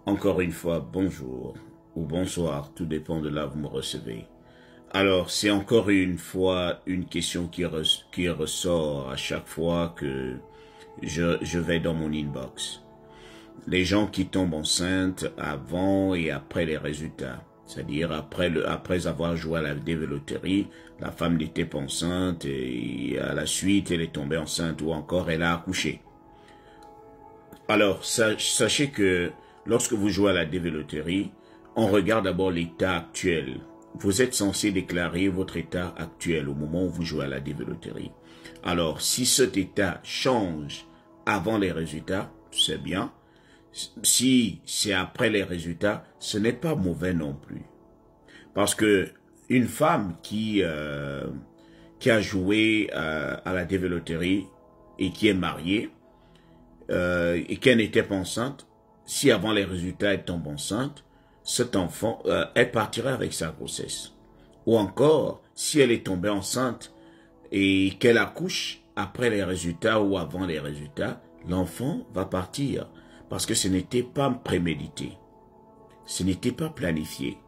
Encore une fois, bonjour ou bonsoir, tout dépend de là où vous me recevez. Alors, c'est encore une fois une question qui ressort à chaque fois que je vais dans mon inbox. Les gens qui tombent enceintes avant et après les résultats. C'est-à-dire après avoir joué à la développerie, la femme n'était pas enceinte et à la suite elle est tombée enceinte ou encore elle a accouché. Alors, sachez que lorsque vous jouez à la développerie, on regarde d'abord l'état actuel. Vous êtes censé déclarer votre état actuel au moment où vous jouez à la développerie. Alors, si cet état change avant les résultats, c'est bien. Si c'est après les résultats, ce n'est pas mauvais non plus. Parce que une femme qui a joué à la développerie et qui est mariée et qu'elle n'était pas enceinte, si avant les résultats elle tombe enceinte, cet enfant, elle partira avec sa grossesse. Ou encore, si elle est tombée enceinte et qu'elle accouche après les résultats ou avant les résultats, l'enfant va partir. Parce que ce n'était pas prémédité. Ce n'était pas planifié.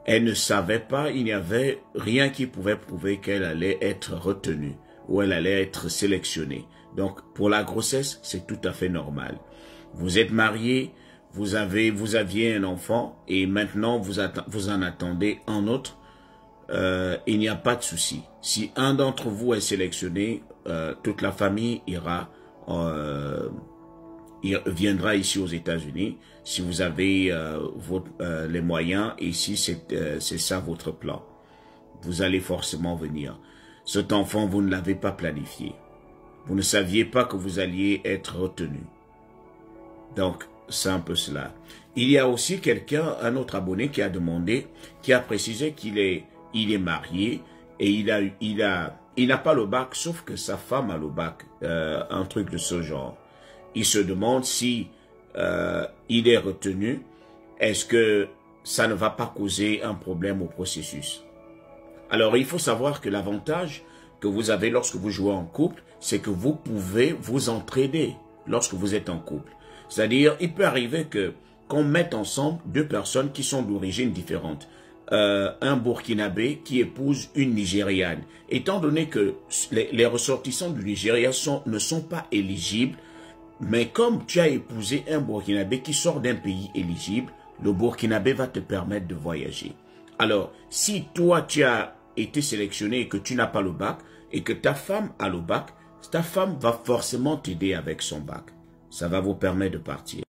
Elle ne savait pas, il n'y avait rien qui pouvait prouver qu'elle allait être retenue ou elle allait être sélectionnée. Donc, pour la grossesse, c'est tout à fait normal. Vous êtes marié, vous aviez un enfant et maintenant vous en attendez un autre. Il n'y a pas de souci. Si un d'entre vous est sélectionné, toute la famille viendra ici aux États-Unis si vous avez les moyens et si c'est ça votre plan. Vous allez forcément venir. Cet enfant, vous ne l'avez pas planifié. Vous ne saviez pas que vous alliez être retenu. Donc, c'est un peu cela. Il y a aussi un autre abonné qui a demandé, qui a précisé qu'il est marié et il n'a pas le bac, sauf que sa femme a le bac, un truc de ce genre. Il se demande si il est retenu, est-ce que ça ne va pas causer un problème au processus? Alors, il faut savoir que l'avantage que vous avez lorsque vous jouez en couple, c'est que vous pouvez vous entraider lorsque vous êtes en couple. C'est-à-dire, il peut arriver qu'on mette ensemble deux personnes qui sont d'origine différente. Un Burkinabé qui épouse une Nigériane. Étant donné que les ressortissants du Nigeria ne sont pas éligibles, mais comme tu as épousé un Burkinabé qui sort d'un pays éligible, le Burkinabé va te permettre de voyager. Alors, si toi tu as été sélectionné et que tu n'as pas le bac, et que ta femme a le bac, ta femme va forcément t'aider avec son bac. Ça va vous permettre de partir.